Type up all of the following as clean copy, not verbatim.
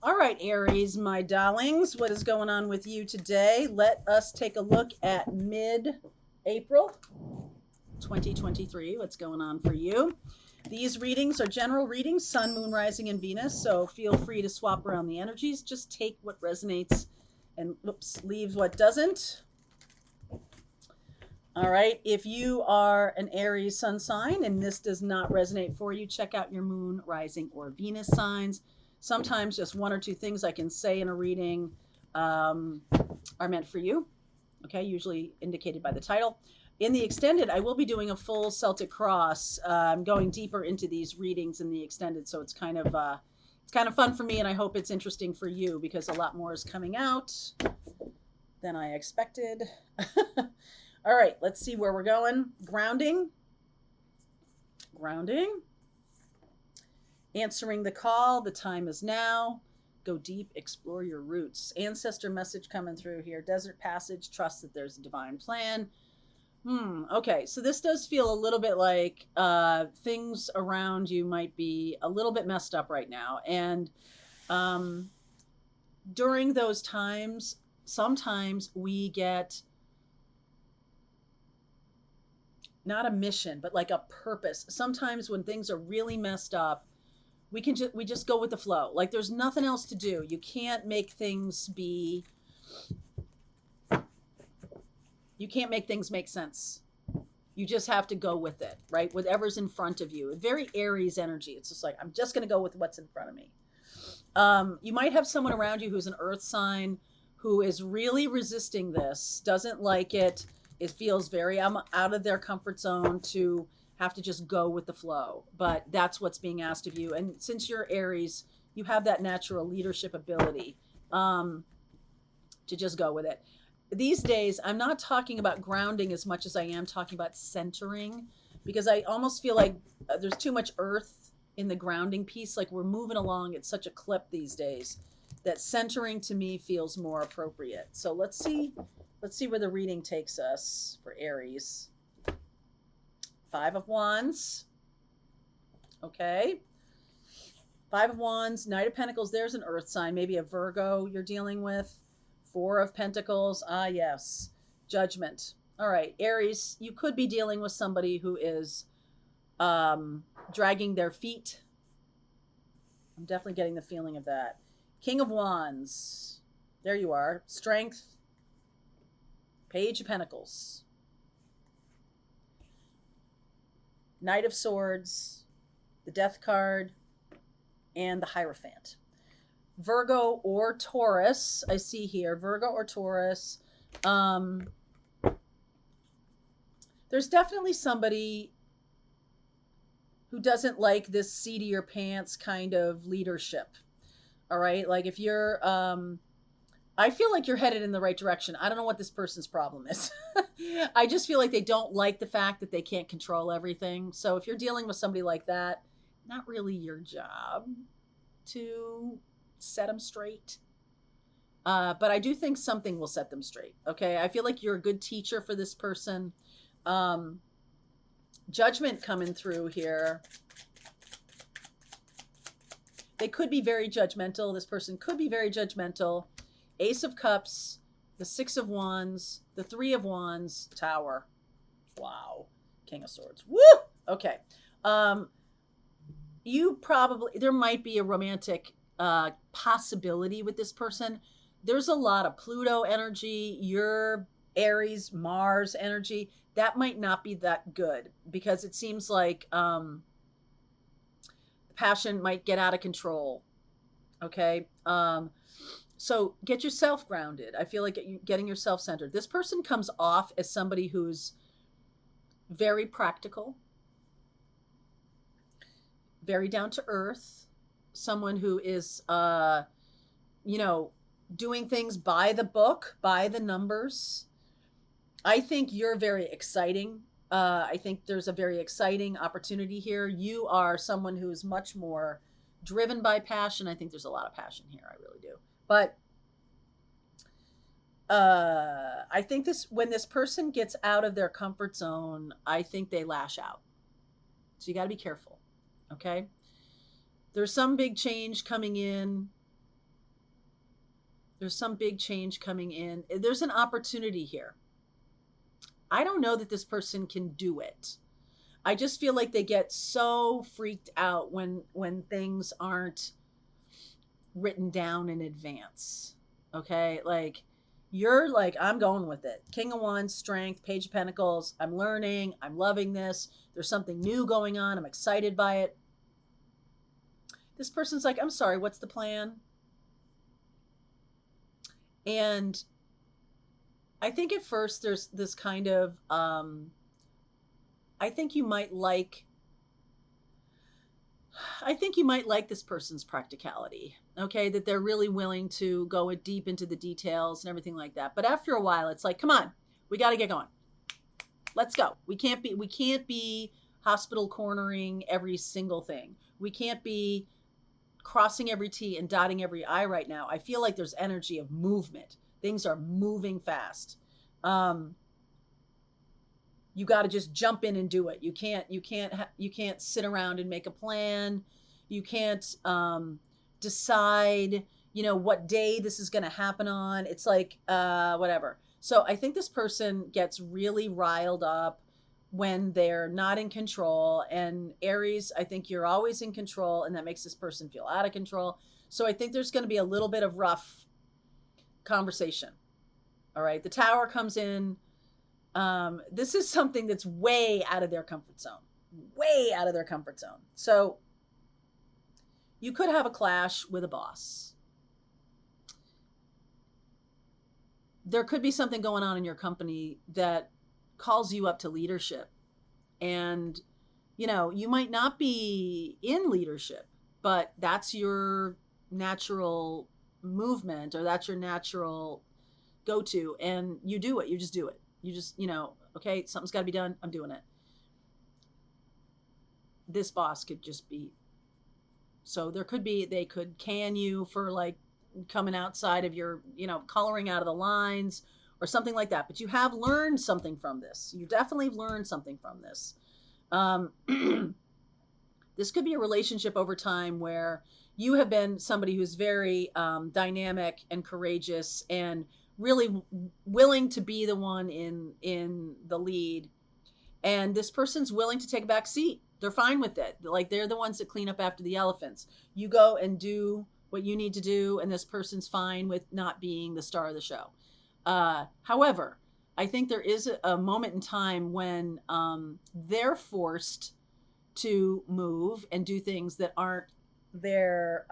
All right, Aries, my darlings, what is going on with you today? Let us take a look at mid-April 2023. What's going on for you? These readings are general readings, Sun, Moon, Rising, and Venus, so feel free to swap around the energies. Just take what resonates and leave what doesn't. All right, if you are an Aries sun sign and this does not resonate for you, check out your Moon, Rising, or Venus signs. Sometimes just one or two things I can say in a reading are meant for you, okay, usually indicated by the title. In the extended, I will be doing a full Celtic cross. I'm going deeper into these readings in the extended, so it's kind of fun for me, and I hope it's interesting for you because a lot more is coming out than I expected. All right, let's see where we're going. Grounding. Answering the call. The time is now. Go deep, explore your roots. Ancestor message coming through here. Desert passage. Trust that there's a divine plan. Okay, so this does feel a little bit like things around you might be a little bit messed up right now. And during those times, sometimes we get not a mission, but like a purpose. Sometimes when things are really messed up, we just go with the flow. Like there's nothing else to do. You can't make things make sense. You just have to go with it, right? Whatever's in front of you. Very Aries energy. It's just like, I'm just going to go with what's in front of me. You might have someone around you who's an earth sign who is really resisting this, doesn't like it. It feels very out of their comfort zone to have to just go with the flow. But that's what's being asked of you. And since you're Aries, you have that natural leadership ability to just go with it. These days, I'm not talking about grounding as much as I am talking about centering, because I almost feel like there's too much earth in the grounding piece. Like we're moving along at such a clip these days that centering to me feels more appropriate. So let's see where the reading takes us for Aries. 5 of Wands. Okay. 5 of Wands, Knight of Pentacles. There's an earth sign, maybe a Virgo you're dealing with. 4 of Pentacles. Ah, yes. Judgment. All right. Aries, you could be dealing with somebody who is dragging their feet. I'm definitely getting the feeling of that. King of Wands. There you are. Strength. Page of Pentacles. Knight of Swords. The Death card. And the Hierophant. Virgo or Taurus, I see here. Virgo or Taurus. There's definitely somebody who doesn't like this seat of your pants kind of leadership. All right? Like if you're, I feel like you're headed in the right direction. I don't know what this person's problem is. I just feel like they don't like the fact that they can't control everything. So if you're dealing with somebody like that, not really your job to set them straight. But I do think something will set them straight. Okay. I feel like you're a good teacher for this person. Judgment coming through here. They could be very judgmental. This person could be very judgmental. Ace of Cups, the 6 of Wands, the 3 of Wands, Tower. Wow. King of Swords. Woo! Okay. There might be a romantic possibility with this person. There's a lot of Pluto energy, your Aries, Mars energy. That might not be that good because it seems like passion might get out of control. Okay. So get yourself grounded. I feel like getting yourself centered. This person comes off as somebody who's very practical, very down to earth, someone who is, doing things by the book, by the numbers. I think you're very exciting. I think there's a very exciting opportunity here. You are someone who's much more driven by passion. I think there's a lot of passion here. I really do. But I think when this person gets out of their comfort zone, I think they lash out. So you got to be careful. Okay. There's some big change coming in. There's some big change coming in. There's an opportunity here. I don't know that this person can do it. I just feel like they get so freaked out when things aren't written down in advance. Okay? Like you're like, I'm going with it. King of Wands, strength, Page of Pentacles. I'm learning. I'm loving this. There's something new going on. I'm excited by it. This person's like, I'm sorry, what's the plan? And I think at first there's this kind of, I think you might like this person's practicality, okay? That they're really willing to go deep into the details and everything like that. But after a while, it's like, come on, we got to get going. Let's go. We can't be hospital cornering every single thing. We can't be crossing every T and dotting every I right now. I feel like there's energy of movement. Things are moving fast. You got to just jump in and do it. You can't sit around and make a plan. You can't decide, what day this is going to happen on. It's like whatever. So I think this person gets really riled up when they're not in control. And Aries, I think you're always in control, and that makes this person feel out of control. So I think there's going to be a little bit of rough conversation. All right. The Tower comes in. This is something that's way out of their comfort zone. Way out of their comfort zone. So you could have a clash with a boss. There could be something going on in your company that calls you up to leadership. And, you might not be in leadership, but that's your natural movement, or that's your natural go-to, and you do it. You just do it. You just, okay, something's got to be done. I'm doing it. This boss could just be, so they could can you for like coming outside of your, coloring out of the lines or something like that. But you have learned something from this. You definitely learned something from this. This could be a relationship over time where you have been somebody who's very dynamic and courageous and really willing to be the one in the lead. And this person's willing to take a back seat. They're fine with it. Like they're the ones that clean up after the elephants. You go and do what you need to do, and this person's fine with not being the star of the show. However, I think there is a moment in time when they're forced to move and do things that aren't in their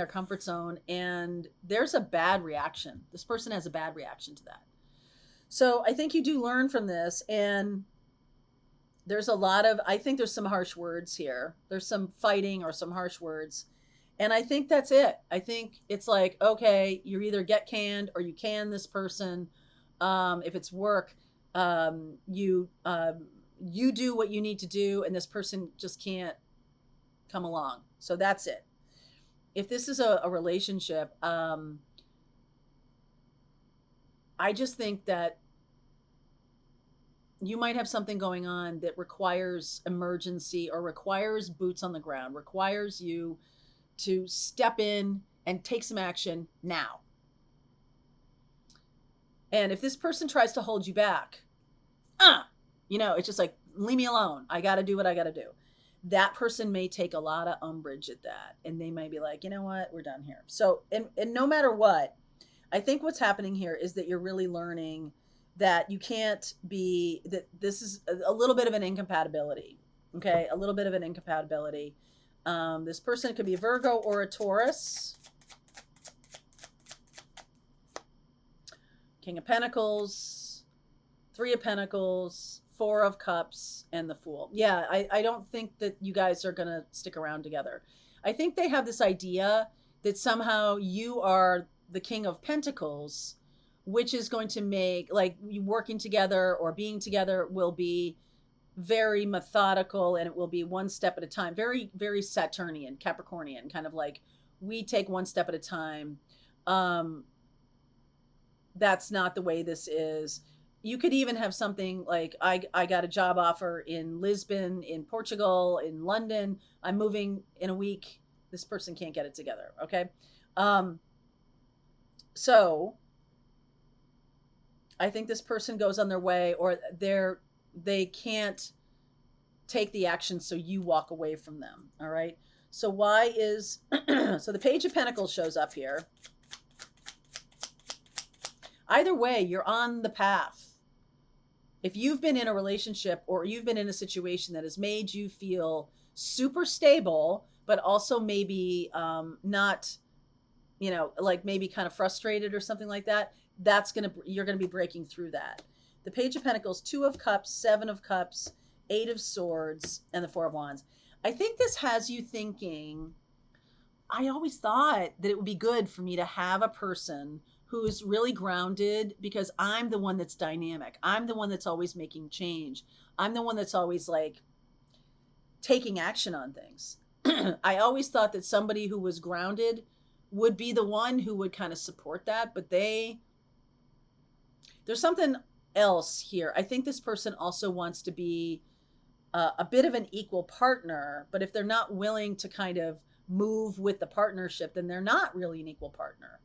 comfort zone, and there's a bad reaction. This person has a bad reaction to that. So I think you do learn from this, and I think there's some harsh words here. There's some fighting or some harsh words. And I think that's it. I think it's like, okay, you either get canned or you can this person. If it's work, you do what you need to do, and this person just can't come along. So that's it. If this is a relationship, I just think that you might have something going on that requires emergency or requires boots on the ground, requires you to step in and take some action now. And if this person tries to hold you back, it's just like, leave me alone. I got to do what I got to do. That person may take a lot of umbrage at that. And they might be like, you know what, we're done here. So, and no matter what, I think what's happening here is that you're really learning that you can't be, that this is a little bit of an incompatibility. Okay. A little bit of an incompatibility. This person could be a Virgo or a Taurus. King of Pentacles, Three of Pentacles, Four of Cups, and the Fool. Yeah, I don't think that you guys are going to stick around together. I think they have this idea that somehow you are the King of Pentacles, which is going to make, like, you working together or being together will be very methodical, and it will be one step at a time. Very, very Saturnian, Capricornian, kind of like we take one step at a time. That's not the way this is. You could even have something like, I got a job offer in Lisbon, in Portugal, in London. I'm moving in a week. This person can't get it together. Okay. So I think this person goes on their way, or they can't take the action, so you walk away from them. All right. So why is so the Page of Pentacles shows up here. Either way, you're on the path. If you've been in a relationship or you've been in a situation that has made you feel super stable, but also maybe not, like maybe kind of frustrated or something like that, you're gonna be breaking through that. The Page of Pentacles, 2 of Cups, 7 of Cups, 8 of Swords, and the 4 of Wands. I think this has you thinking, I always thought that it would be good for me to have a person who's really grounded, because I'm the one that's dynamic. I'm the one that's always making change. I'm the one that's always like taking action on things. I always thought that somebody who was grounded would be the one who would kind of support that, but there's something else here. I think this person also wants to be a bit of an equal partner, but if they're not willing to kind of move with the partnership, then they're not really an equal partner.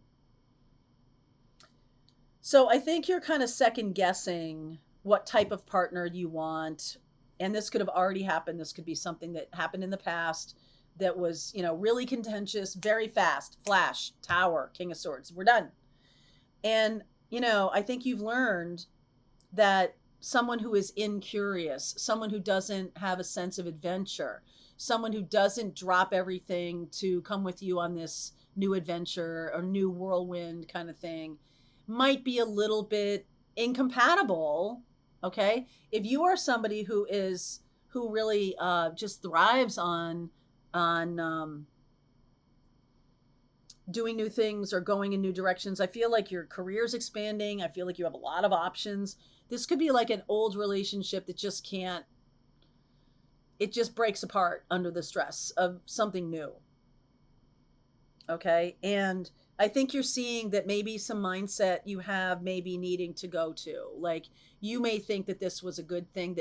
So I think you're kind of second guessing what type of partner you want. And this could have already happened. This could be something that happened in the past that was, really contentious, very fast, flash, Tower, King of Swords. We're done. And, I think you've learned that someone who is incurious, someone who doesn't have a sense of adventure, someone who doesn't drop everything to come with you on this new adventure or new whirlwind kind of thing, might be a little bit incompatible. Okay. If you are somebody who really just thrives on doing new things or going in new directions, I feel like your career's expanding. I feel like you have a lot of options. This could be like an old relationship that just can't, it just breaks apart under the stress of something new. Okay. And I think you're seeing that maybe some mindset you have maybe needing to go to, like you may think that this was a good thing,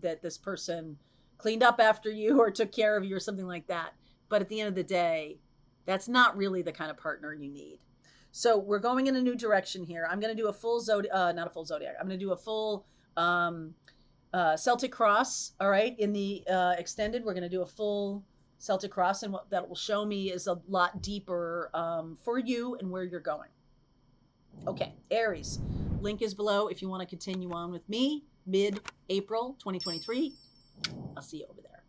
that this person cleaned up after you or took care of you or something like that. But at the end of the day, that's not really the kind of partner you need. So we're going in a new direction here. I'm going to do a full not a full zodiac. I'm going to do a full Celtic cross. All right. In the extended, we're going to do a full Celtic cross, and what that will show me is a lot deeper for you and where you're going. Okay, Aries. Link is below if you want to continue on with me. Mid-April 2023. I'll see you over there.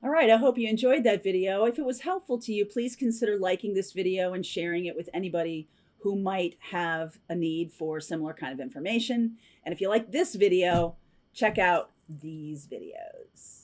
All right, I hope you enjoyed that video. If it was helpful to you, please consider liking this video and sharing it with anybody who might have a need for similar kind of information. And if you like this video, check out these videos.